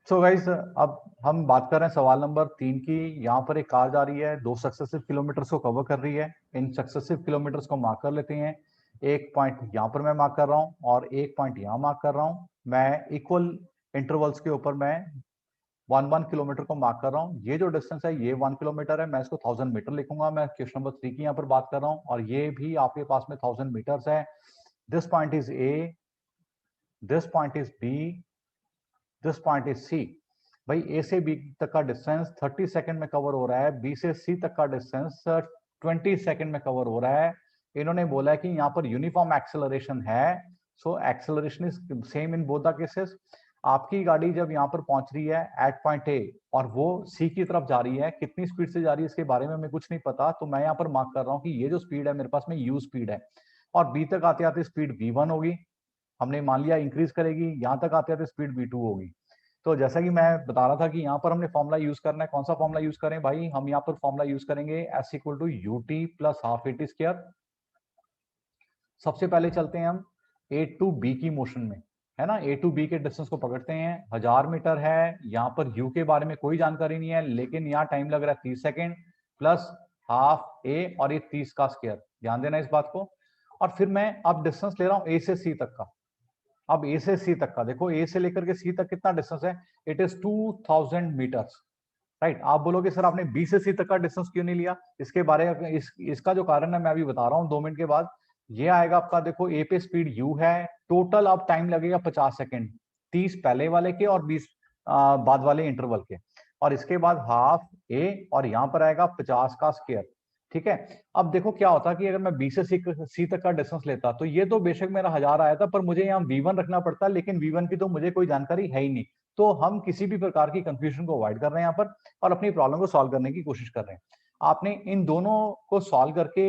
So guys, अब हम बात कर रहे हैं सवाल नंबर 3 की। यहाँ पर एक कार जा रही है, 2 सक्सेसिव किलोमीटर्स को कवर कर रही है। इन सक्सेसिव किलोमीटर्स को मार्क कर लेते हैं। एक पॉइंट यहाँ पर मैं मार्क कर रहा हूँ और एक पॉइंट यहाँ मार्क कर रहा हूँ। मैं इक्वल इंटरवल्स के ऊपर मैं 1 किलोमीटर को मार्क कर रहा हूँ। ये जो डिस्टेंस है ये 1 किलोमीटर है, मैं इसको 1000 मीटर लिखूंगा। मैं क्वेश्चन नंबर 3 की यहाँ पर बात कर रहा हूँ और ये भी आपके पास में 1000 मीटर्स है। This point is A, this point is B, this point is C. भाई ए से बी तक का डिस्टेंस 30 सेकंड में कवर हो रहा है, बी से सी तक का डिस्टेंस 20 सेकंड में कवर हो रहा है। इन्होंने बोला है कि यहाँ पर यूनिफॉर्म एक्सेलरेशन है, so acceleration is same in both the cases. आपकी गाड़ी जब यहाँ पर पहुंच रही है एट पॉइंट ए और वो सी की तरफ जा रही है, कितनी स्पीड से जा रही है इसके बारे में हमें कुछ नहीं पता, तो मैं यहाँ पर मार्क कर रहा हूँ कि ये जो स्पीड है मेरे पास में यू स्पीड है। और बी तक आते आते स्पीड v1 होगी, हमने मान लिया इंक्रीज करेगी। यहाँ तक आते आते स्पीड v2 होगी। तो जैसा कि मैं बता रहा था कि यहाँ पर हमने फॉर्मूला यूज करना है। कौन सा फॉर्मूला यूज करें भाई? हम यहाँ पर फॉर्मूला यूज करेंगे S equal to U T plus half A T square. सबसे पहले चलते हैं हम ए टू बी की मोशन में, है ना। ए टू बी के डिस्टेंस को पकड़ते हैं, 1000 मीटर है। यहाँ पर यू के बारे में कोई जानकारी नहीं है, लेकिन यहाँ टाइम लग रहा है 30 सेकेंड प्लस हाफ ए और ये 30 का स्क्वायर, ध्यान देना इस बात को। और फिर मैं अब डिस्टेंस ले रहा हूँ ए से सी तक का। अब ए से सी तक का देखो, ए से लेकर के सी तक कितना डिस्टेंस है? It is 2000 meters, right. आप बोलोगे सर आपने बी से सी तक का डिस्टेंस क्यों नहीं लिया? इसके बारे में इसका जो कारण है मैं अभी बता रहा हूँ 2 मिनट के बाद। ये आएगा आपका, देखो ए पे स्पीड यू है, टोटल अब टाइम लगेगा 50 सेकेंड, 30 पहले वाले के और 20 बाद वाले इंटरवल के। और इसके बाद हाफ ए और यहाँ पर आएगा 50 का स्क्वायर, ठीक है। अब देखो क्या होता कि अगर मैं बी से सी तक का डिस्टेंस लेता तो ये तो बेशक मेरा 1000 आया था, पर मुझे यहाँ v1 रखना पड़ता, लेकिन v1 की तो मुझे कोई जानकारी है ही नहीं। तो हम किसी भी प्रकार की कंफ्यूजन को अवॉइड कर रहे हैं यहाँ पर और अपनी प्रॉब्लम को सॉल्व करने की कोशिश कर रहे हैं। आपने इन दोनों को सॉल्व करके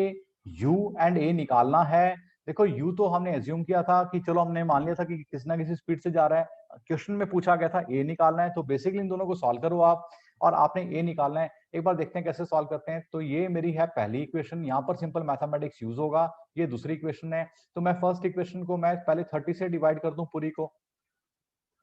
u एंड a निकालना है। देखो u तो हमने एज्यूम किया था कि चलो हमने मान लिया था कि किसी ना किसी स्पीड से जा रहा है। क्वेश्चन में पूछा गया था a निकालना है, तो बेसिकली इन दोनों को सॉल्व करो आप, और आपने a निकालना है। एक बार देखते हैं कैसे सॉल्व करते हैं। तो ये मेरी है पहली इक्वेशन, यहाँ पर सिंपल मैथमेटिक्स यूज होगा। ये दूसरी इक्वेशन है, तो मैं फर्स्ट इक्वेशन को मैं पहले 30 से डिवाइड कर दूं पूरी को।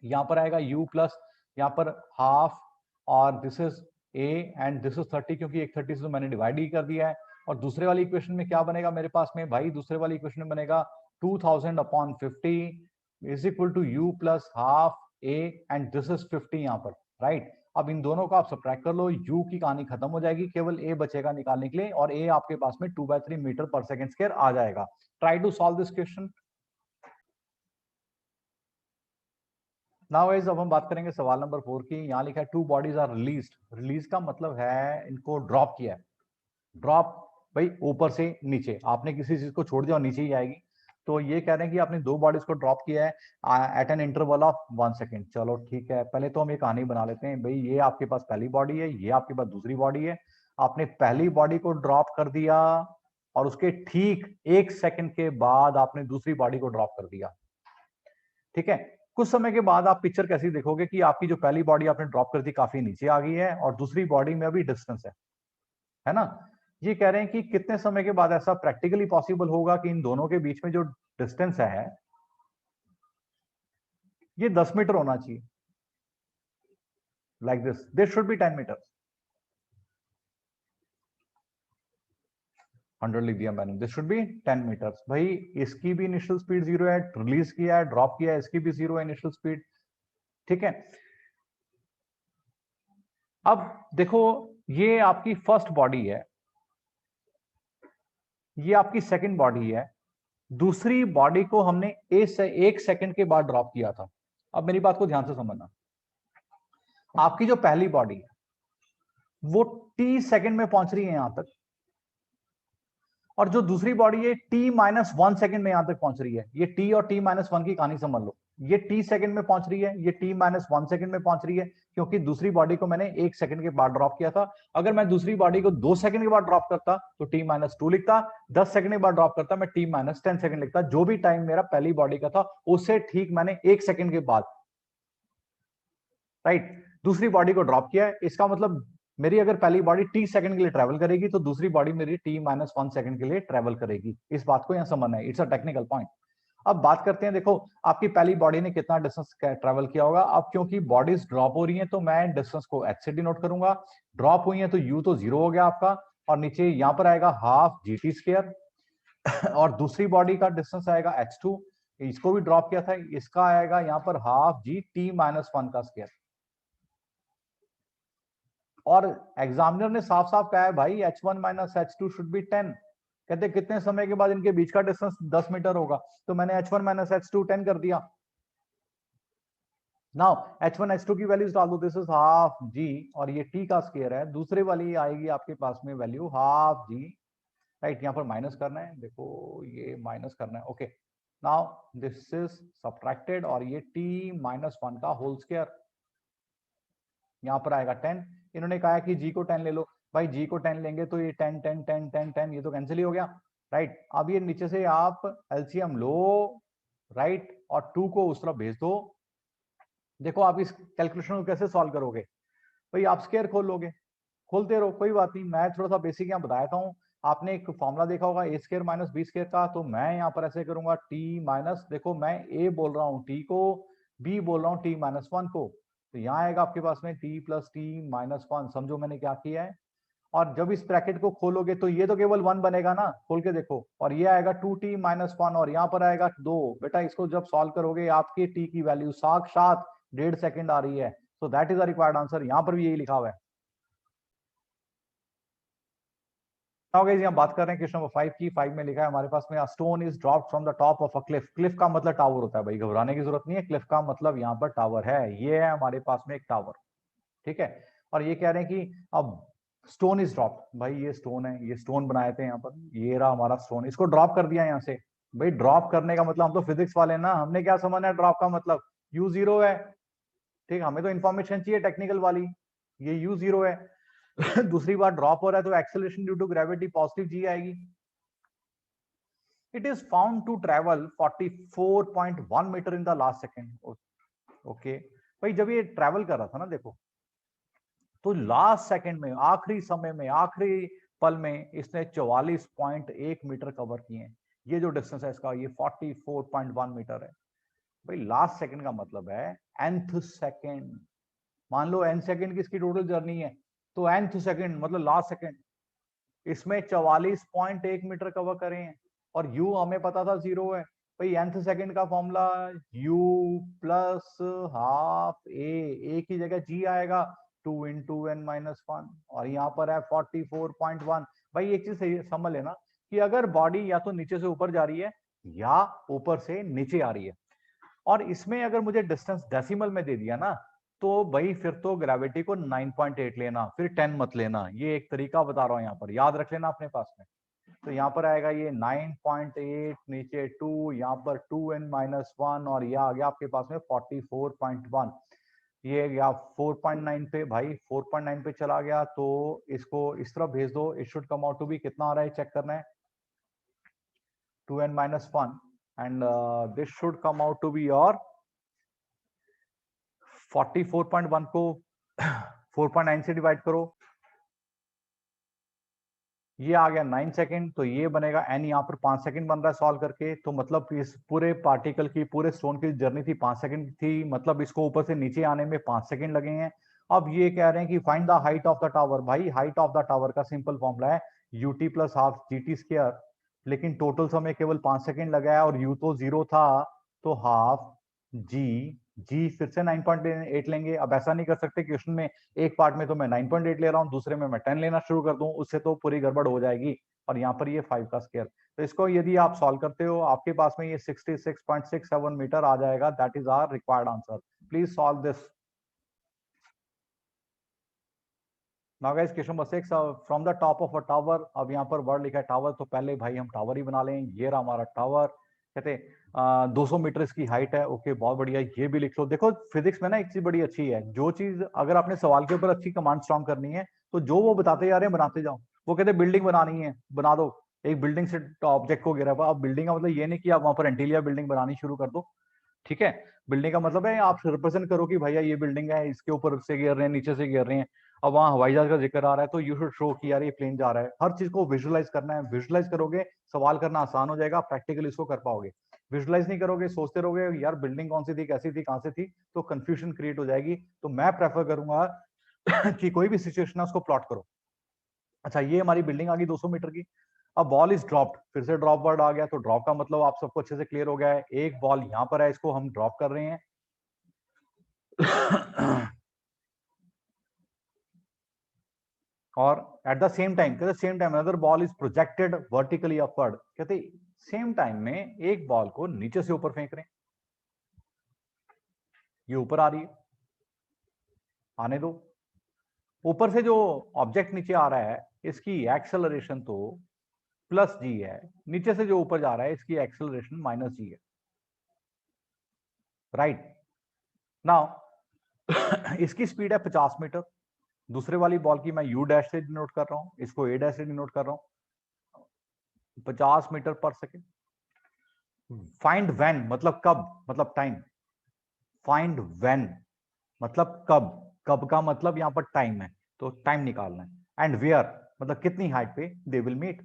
यहाँ पर आएगा u प्लस यहाँ पर हाफ और this is a and this is 30, क्योंकि एक 30 से तो मैंने डिवाइड ही कर दिया है। और दूसरे वाली इक्वेशन में क्या बनेगा मेरे पास में भाई? दूसरे वाली इक्वेशन में बनेगा 2000 upon 50 is equal to u plus half a and this is 50 यहाँ पर, राइट। अब इन दोनों को आप सब्ट्रैक्ट कर लो, u की कहानी खत्म हो जाएगी, केवल a बचेगा निकालने के लिए, और a आपके पास में 2/3 मीटर पर सेकेंड स्क्वायर आ जाएगा। Try to solve this question. Now guys, अब हम बात करेंगे सवाल नंबर 4 की। यहाँ लिखा है two bodies are released. Release का मतलब है इनको ड्रॉप किया है। ड्रॉप भाई ऊपर से नीचे, आपने किसी चीज को छोड़ दिया और नीचे ही आएगी। तो ये कह रहे हैं कि आपने दो बॉडीज को ड्रॉप किया है at an interval of 1 second. चलो ठीक है, पहले तो हम ये कहानी बना लेते हैं। भाई ये आपके पास पहली बॉडी है, ये आपके पास दूसरी बॉडी है। आपने पहली बॉडी को ड्रॉप कर दिया और उसके ठीक 1 सेकेंड के बाद आपने दूसरी बॉडी को ड्रॉप कर दिया, ठीक है। कुछ समय के बाद आप पिक्चर कैसी देखोगे कि आपकी जो पहली बॉडी आपने ड्रॉप कर दी काफी नीचे आ गई है और दूसरी बॉडी में अभी डिस्टेंस है ना। ये कह रहे हैं कि कितने समय के बाद ऐसा प्रैक्टिकली पॉसिबल होगा कि इन दोनों के बीच में जो डिस्टेंस है ये 10 मीटर होना चाहिए। Like this should be 10 meter. 100 लिख दिया मैंने, दिस शुड बी 10 मीटर्स। भाई इसकी भी इनिशियल स्पीड 0 है, रिलीज किया है, ड्रॉप किया है, इसकी भी 0 है इनिशियल स्पीड, ठीक है। अब देखो, ये आपकी फर्स्ट बॉडी है, ये आपकी सेकंड बॉडी है। दूसरी बॉडी को हमने 1 सेकंड के बाद ड्रॉप किया था। अब मेरी बात को ध्यान से समझना, आपकी जो पहली बॉडी है वो t सेकंड में पहुंच रही है यहां तक, और जो दूसरी बॉडी है t-1 सेकंड में यहां तक पहुंच रही है। ये t और t-1 की कहानी समझ लो। ये t सेकंड में पहुंच रही है, ये t-1 सेकंड में पहुंच रही है, क्योंकि दूसरी बॉडी को मैंने 1 सेकंड के बाद ड्रॉप किया था। अगर मैं दूसरी बॉडी को 2 सेकंड के बाद ड्रॉप करता तो t-2 लिखता, 10 सेकंड के बाद ड्रॉप करता मैं t-10 सेकंड लिखता। जो भी टाइम मेरा पहली बॉडी का था उससे ठीक मैंने 1 सेकंड के बाद, राइट, दूसरी बॉडी को ड्रॉप किया है। इसका मतलब मेरी अगर पहली बॉडी t सेकंड के लिए ट्रेवल करेगी तो दूसरी बॉडी मेरी t-1 सेकंड के लिए ट्रेवल करेगी। इस बात को यहां समझना है, इट्स अ टेक्निकल पॉइंट। अब बात करते हैं, देखो आपकी पहली बॉडी ने कितना डिस्टेंस ट्रेवल किया होगा। अब क्योंकि बॉडीज ड्रॉप हो रही हैं तो मैं डिस्टेंस को h से डिनोट करूंगा। ड्रॉप हुई है तो u तो 0 हो गया आपका, और नीचे यहां पर आएगा हाफ gt स्क्वायर और दूसरी बॉडी का डिस्टेंस आएगा h2, इसको भी ड्रॉप किया था, इसका आएगा यहाँ पर हाफ जी टी माइनस 1 का स्क्वायर। और एग्जामिनर ने साफ साफ कहा है भाई h1 minus h2 should be 10। कहते कितने समय के बाद इनके बीच का डिस्टेंस 10 मीटर होगा, तो मैंने h1 माइनस h2 10 कर दिया। नाउ h1 h2 की वैल्यूज डाल दो, दिस इज हाफ जी, और ये t का स्क्वायर है, दूसरे वाली आएगी आपके पास में वैल्यू हाफ जी, राइट। यहाँ पर माइनस करना है, देखो ये माइनस करना है, okay. Now this is subtracted और ये t माइनस 1 का होल स्क्वायर, यहाँ पर आएगा 10। इन्होंने कहा कि g को 10 ले लो, भाई g को 10 लेंगे तो ये 10 10 10 10 10 ये तो कैंसिल ही हो गया, राइट। अब ये नीचे से आप एलसीएम लो, राइट, और 2 को उस तरफ भेज दो। देखो आप इस कैलकुलेशन को कैसे सॉल्व करोगे, भाई आप स्क्वायर खोल लोगे, खोलते रहो कोई बात नहीं, मैं थोड़ा सा बेसिक यहाँ बताता हूँ। आपने एक फॉर्मूला देखा होगा ए स्क्वायर माइनस बी स्क्वायर का, तो मैं यहाँ पर ऐसे करूंगा टी माइनस, देखो मैं ए बोल रहा हूँ टी को, बी बोल रहा हूँ टी माइनस 1 को, तो यहाँ आएगा आपके पास में टी प्लस टी माइनस 1। समझो मैंने क्या किया है। और जब इस ब्रैकेट को खोलोगे तो ये तो केवल 1 बनेगा ना, खोल के देखो, और ये आएगा 2t माइनस 1 और यहाँ पर आएगा 2। बेटा इसको जब सॉल्व करोगे आपके t की वैल्यू साक्षात 1.5 सेकंड आ रही है, so that is the required answer. यहाँ पर भी यही लिखा हुआ है। नाउ गाइस यहाँ बात कर रहे हैं क्वेश्चन नंबर 5 की। 5 में लिखा है हमारे पास में a stone is dropped from the top of a cliff. Cliff का मतलब टावर होता है भाई, घबराने की जरूरत नहीं है, क्लिफ का मतलब यहाँ पर टावर है, ये है हमारे पास में एक टावर, ठीक है। और ये कह रहे हैं कि अब स्टोन इज ड्रॉप, भाई ये स्टोन है, ये स्टोन बनाए थे यहाँ पर, ये रहा हमारा स्टोन, इसको ड्रॉप कर दिया यहाँ से। भाई ड्रॉप करने का मतलब, हम तो फिजिक्स वाले ना, हमने क्या समझना है ड्रॉप का मतलब, यू जीरो है, ठीक, हमें तो इन्फॉर्मेशन चाहिए टेक्निकल वाली, ये यू जीरो है। दूसरी बात ड्रॉप हो रहा है तो acceleration due to gravity positive g आएगी। It is found to travel 44.1 metre in the last second. Okay भाई, जब ये ट्रेवल कर रहा था ना, देखो तो लास्ट सेकंड में, आखिरी समय में, आखिरी पल में इसने 44.1 मीटर कवर किए हैं। ये जो डिस्टेंस है इसका, ये 44.1 मीटर है। भाई लास्ट सेकंड का मतलब है nth सेकंड, मान लो n सेकंड की इसकी टोटल जर्नी है, तो nth सेकंड मतलब लास्ट सेकंड, इसमें 44.1 मीटर कवर करे हैं, और u हमें पता था 0 है। भाई nth सेकंड का फॉर्मूला u प्लस हाफ ए की जगह g आएगा 2 इंटू एन माइनस 1, और यहाँ पर है 44.1। भाई एक चीज समझ लेना कि अगर बॉडी या तो नीचे से ऊपर जा रही है या ऊपर से नीचे आ रही है, और इसमें अगर मुझे डिस्टेंस डेसिमल में दे दिया ना, तो भाई फिर तो ग्रेविटी को 9.8 लेना, फिर 10 मत लेना। ये एक तरीका बता रहा हूं, यहाँ पर याद रख लेना अपने पास में। तो यहाँ पर आएगा ये 9.8, नीचे 2, यहाँ पर 2n माइनस 1, और यह आ गया आपके पास में 44.1। ये गया 4.9 पे, भाई 4.9 पे चला गया, तो इसको इस तरफ भेज दो, it should come out to be, कितना आ रहा है चेक करना है, 2n minus 1, and this should come out to be your 44.1 को 4.9 से डिवाइड करो, ये आ गया 9 सेकंड, तो ये बनेगा n, यहाँ पर 5 सेकंड बन रहा है सॉल्व करके, तो मतलब इस पूरे पार्टिकल की, पूरे स्टोन की जर्नी थी 5 सेकंड थी, मतलब इसको ऊपर से नीचे आने में 5 सेकंड लगे हैं। अब ये कह रहे हैं कि find the height of the tower. भाई हाइट ऑफ द टावर का सिंपल फॉर्मूला है ut plus half gt square, लेकिन टोटल समय केवल 5 सेकंड लगा है और u तो 0 था, तो हाफ जी फिर से 9.8 लेंगे। अब ऐसा नहीं कर सकते क्वेश्चन में एक पार्ट में तो मैं 9.8 ले रहा हूँ, दूसरे में मैं 10 लेना शुरू कर दूं, उससे तो पूरी गड़बड़ हो जाएगी। और यहाँ पर ये 5 का स्क्वायर, तो इसको यदि आप सॉल्व करते हो आपके पास में ये 66.67 मीटर आ जाएगा। That is our required answer. Please solve this. Now guys question number 6, from the top of a tower. अब यहाँ पर वर्ड लिखा है टावर, तो पहले भाई हम टावर ही बना लें। ये रहा हमारा टावर, कहते 200 मीटर इसकी हाइट है। ओके बहुत बढ़िया, ये भी लिख लो। देखो फिजिक्स में ना एक चीज बड़ी अच्छी है, जो चीज अगर आपने सवाल के ऊपर अच्छी कमांड स्ट्रॉन्ग करनी है तो जो वो बताते जा रहे हैं बनाते जाओ। वो कहते बिल्डिंग बनानी है, बना दो, एक बिल्डिंग से ऑब्जेक्ट को गिरा हुआ। अब बिल्डिंग का मतलब ये नहीं कि आप वहां पर एंटीलिया बिल्डिंग बनानी शुरू कर दो, ठीक है। बिल्डिंग का मतलब है आप रिप्रेजेंट करो कि भैया ये बिल्डिंग है, इसके ऊपर से गिर रहे हैं, नीचे से गिर रहे हैं। अब वहाँ हवाई जहाज का जिक्र आ रहा है तो यू शुड शो कि यार ये प्लेन जा रहा है। हर चीज को विजुअलाइज करना है, विजुअलाइज करोगे सवाल करना आसान हो जाएगा, प्रैक्टिकली इसको कर पाओगे। विजुअलाइज नहीं करोगे, सोचते रहोगे यार बिल्डिंग कौन सी थी, कैसी थी, कहां से थी, तो कंफ्यूजन क्रिएट हो जाएगी। तो मैं प्रेफर करूंगा कि कोई भी सिचुएशन है उसको प्लॉट करो। अच्छा, ये हमारी बिल्डिंग आ गई 200 मीटर की। अब बॉल इज ड्रॉप्ड, फिर से ड्रॉप वर्ड आ गया, तो ड्रॉप का मतलब आप सबको अच्छे से क्लियर हो गया है, एक बॉल यहां पर है, इसको हम ड्रॉप कर रहे हैं। और एट द सेम टाइम, कहते same time another ball is projected vertically upward, कहते सेम टाइम में एक बॉल को नीचे से ऊपर फेंक रहे हैं, ये ऊपर आ रही है, आने दो। ऊपर से जो ऑब्जेक्ट नीचे आ रहा है इसकी एक्सेलरेशन तो प्लस जी है, नीचे से जो ऊपर जा रहा है इसकी एक्सेलरेशन माइनस जी है, राइट। नाउ इसकी स्पीड है 50 मीटर, दूसरे वाली बॉल की मैं यू डैश से डिनोट कर रहा हूं, इसको ए डैश से डिनोट कर रहा हूं, 50 मीटर पर सेकेंड। फाइंड व्हेन मतलब कब, मतलब टाइम। फाइंड व्हेन मतलब कब, कब का मतलब यहां पर टाइम है, तो टाइम निकालना है। एंड वेयर मतलब कितनी हाइट पे दे विल मीट।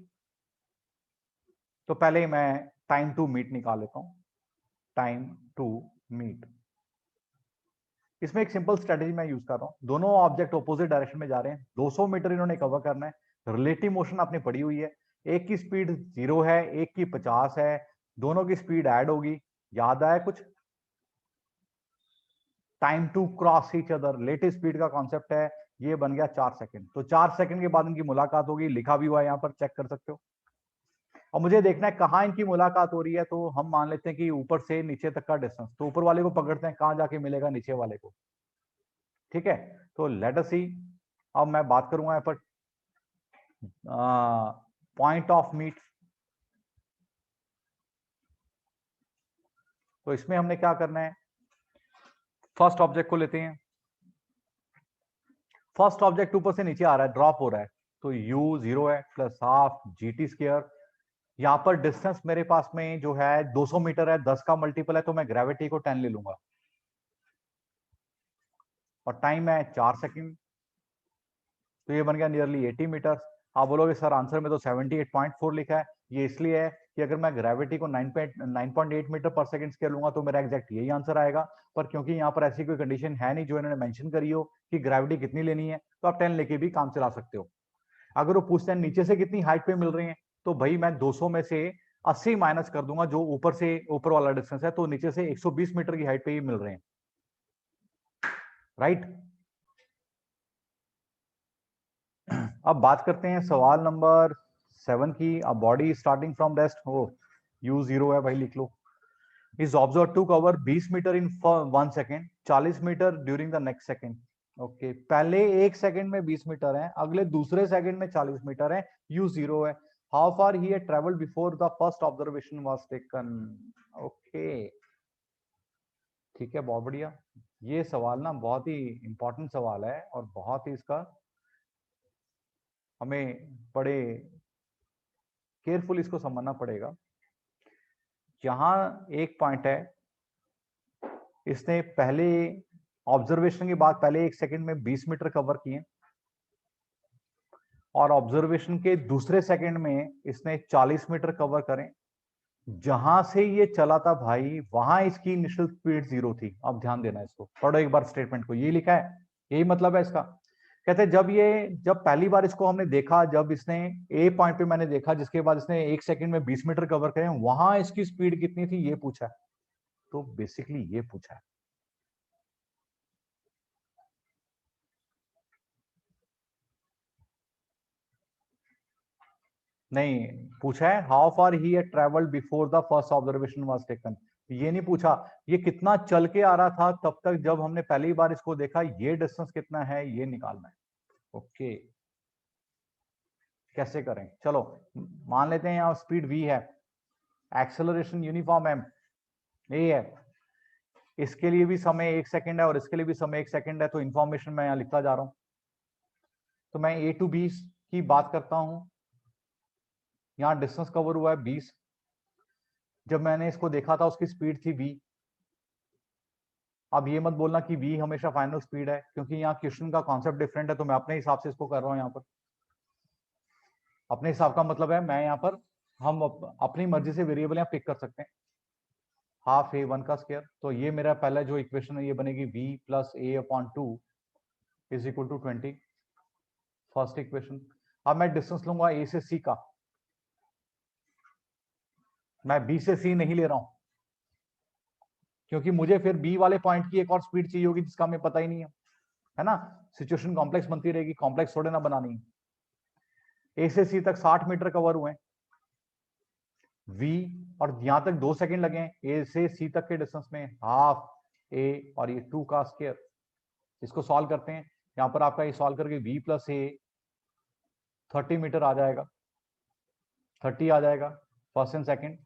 तो पहले मैं टाइम टू मीट निकाल लेता हूं, टाइम टू मीट। इसमें एक सिंपल स्ट्रेटेजी मैं यूज कर रहा हूं, दोनों ऑब्जेक्ट ऑपोजिट डायरेक्शन में जा रहे हैं, 200 मीटर इन्होंने कवर करना है, रिलेटिव मोशन आपने पढ़ी हुई है, एक की स्पीड 0 है, एक की 50 है, दोनों की स्पीड ऐड होगी, याद आया कुछ? Time to cross each other, relative speed का कॉन्सेप्ट है, ये बन गया 4 सेकंड। तो 4 सेकंड के बाद इनकी मुलाकात होगी, लिखा भी हुआ है यहाँ पर, चेक कर सकते हो। और मुझे देखना है कहाँ इनकी मुलाकात हो रही है, तो हम मान लेते हैं कि ऊपर से नीचे तक का डिस्टेंस, तो ऊपर वाले को पकड़ते हैं, कहाँ जाके मिलेगा नीचे वाले को, ठीक है। तो लेट अस सी, अब मैं बात करूंगा यहाँ पर पॉइंट ऑफ मीट। तो इसमें हमने क्या करना है, फर्स्ट ऑब्जेक्ट को लेते हैं, फर्स्ट ऑब्जेक्ट ऊपर से नीचे आ रहा है, ड्रॉप हो रहा है, तो u 0 है plus half G T square. यहां पर डिस्टेंस मेरे पास में जो है 200 मीटर है, 10 का मल्टीपल है, तो मैं ग्रेविटी को 10 ले लूंगा, और टाइम है 4 सेकंड, तो ये बन गया नियरली 80 मीटर। आप बोलोगे सर आंसर में तो 78.4 लिखा है, ये इसलिए है कि अगर मैं ग्रेविटी को 9.8 मीटर पर सेकंड स्केयर लूंगा तो मेरा एग्जैक्ट यही आंसर आएगा। पर क्योंकि यहाँ पर ऐसी कोई कंडीशन है नहीं जो इन्होंने मेंशन करी हो कि ग्रेविटी कितनी लेनी है, तो आप 10 लेके भी काम चला सकते हो। अगर वो पूछते हैं नीचे से कितनी हाइट पे मिल रही है, तो भाई मैं 200 में से 80 माइनस कर दूंगा, जो ऊपर से ऊपर वाला डिस्टेंस है, तो नीचे से 120 मीटर की हाइट पे ही मिल रहे हैं, राइट। अब बात करते हैं सवाल नंबर 7 की। अब बॉडी स्टार्टिंग फ्रॉम रेस्ट हो, यू 0 है भाई, लिख लो। Is observe to cover 20 metre in 1 second, 40 metre during the next second. Okay, पहले एक सेकंड में 20 मीटर है, अगले दूसरे सेकंड में 40 मीटर है, यू 0 है। How far he had travelled before the first observation was taken. Okay, ठीक है, बहुत बढ़िया। ये सवाल ना बहुत ही इंपॉर्टेंट सवाल है, और बहुत ही इसका हमें बड़े केयरफुल इसको समझना पड़ेगा। यहां एक पॉइंट है, इसने पहले ऑब्जर्वेशन के बाद पहले एक सेकंड में 20 मीटर कवर किए, और ऑब्जर्वेशन के दूसरे सेकंड में इसने 40 मीटर कवर करें। जहां से ये चला था भाई, वहां इसकी इनिशियल स्पीड 0 थी। अब ध्यान देना, इसको पढ़ो एक बार स्टेटमेंट को, ये लिखा है, यही मतलब है इसका। कहते हैं जब पहली बार इसको हमने देखा, जब इसने ए पॉइंट पे मैंने देखा, जिसके बाद इसने एक सेकंड में 20 मीटर कवर करे, वहां इसकी स्पीड कितनी थी ये पूछा है। तो बेसिकली ये पूछा है। नहीं, पूछा है how far he had travelled before the first observation was taken. ये नहीं पूछा ये कितना चल के आ रहा था तब तक जब हमने पहली बार इसको देखा, ये डिस्टेंस कितना है ये निकालना है। ओके, कैसे करें, चलो मान लेते हैं यहाँ स्पीड v है, एक्सेलरेशन यूनिफॉर्म m ए है, इसके लिए भी समय 1 सेकंड है और इसके लिए भी समय 1 सेकंड है, तो इंफॉर्मेशन मैं यहाँ लिखता जा रहा हूं। तो मैं a टू b की बात करता हूं, यहाँ डिस्टेंस कवर हुआ है 20, जब मैंने इसको देखा था उसकी स्पीड थी v। अब ये मत बोलना कि v हमेशा फाइनल स्पीड है, क्योंकि यहाँ क्वेश्चन का कॉन्सेप्ट डिफरेंट है, तो मैं अपने हिसाब से इसको कर रहा हूँ। यहाँ पर अपने हिसाब का मतलब है मैं यहाँ पर हम अपनी मर्जी से वेरिएबल यहाँ पिक कर सकते हैं। हाफ ए 1 का स्क्वायर। तो ये मेरा पहला जो इक्वेशन है ये बनेगी v plus A upon 2 is equal to 20, first equation. अब मैं डिस्टेंस लूंगा ए से सी का, मैं बी से सी नहीं ले रहा हूं क्योंकि मुझे फिर बी वाले पॉइंट की एक और स्पीड चाहिए होगी जिसका हमें पता ही नहीं है ना। सिचुएशन कॉम्प्लेक्स बनती रहेगी, कॉम्प्लेक्स थोड़े ना बनानी है। ए से सी तक 60 मीटर कवर हुए v, और यहां तक 2 सेकंड लगे ए से सी तक के डिस्टेंस में, हाफ ए और ये 2 का स्क्वायर। इसको सॉल्व करते हैं, यहां पर आपका ये सॉल्व करके v प्लस ए 30 मीटर आ जाएगा, 30 आ जाएगा फर्स्ट एंड सेकंड।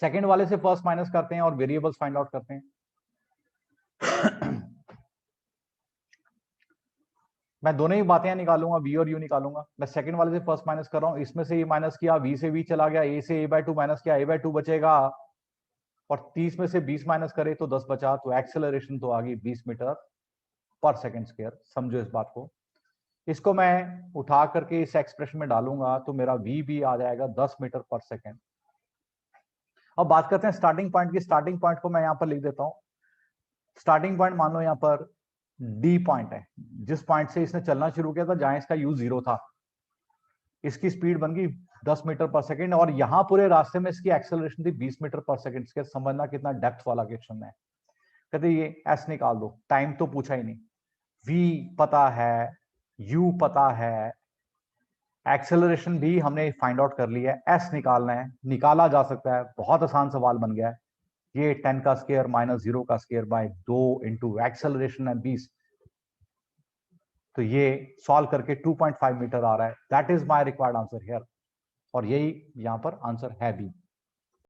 सेकंड वाले से फर्स्ट माइनस करते हैं और वेरिएबल्स फाइंड आउट करते हैं। मैं दोनों ही बातें निकालूंगा, v और u निकालूंगा। मैं सेकंड वाले से फर्स्ट माइनस कर रहा हूं, इसमें से ये माइनस किया, v से v चला गया, a से a/2 माइनस किया, a/2 बचेगा, और 30 में से 20 माइनस करे तो 10 बचा। तो एक्सेलरेशन तो आ गई 20 मीटर पर सेकंड स्क्वायर। समझो इस बात को। इसको मैं उठा करके इस एक्सप्रेशन में डालूंगा तो मेरा v भी आ जाएगा 10 मीटर पर सेकंड। अब बात करते हैं स्टार्टिंग पॉइंट की। स्टार्टिंग पॉइंट को मैं यहां पर लिख देता हूं। स्टार्टिंग पॉइंट मान लो यहां पर डी पॉइंट है, जिस पॉइंट से इसने चलना शुरू किया था जहां इसका u 0 था। इसकी स्पीड बन गई 10 मीटर पर सेकंड, और यहां पूरे रास्ते में इसकी एक्सेलरेशन थी 20 मीटर पर सेकंड। इसके समझना कितना डेप्थ वाला क्वेश्चन है। कहते ये एस निकाल दो, टाइम तो पूछा ही नहीं, v पता है, u पता है, एक्सेलरेशन भी हमने फाइंड आउट कर लिया है, एस निकालना है, निकाला जा सकता है। बहुत आसान सवाल बन गया है ये। 10 का स्क्वायर माइनस 0 का स्क्वायर बाय 2 इंटू एक्सेलरेशन है 20। तो ये सॉल्व करके 2.5 मीटर आ रहा है। That is my required answer here, और यही यहां पर आंसर है भी।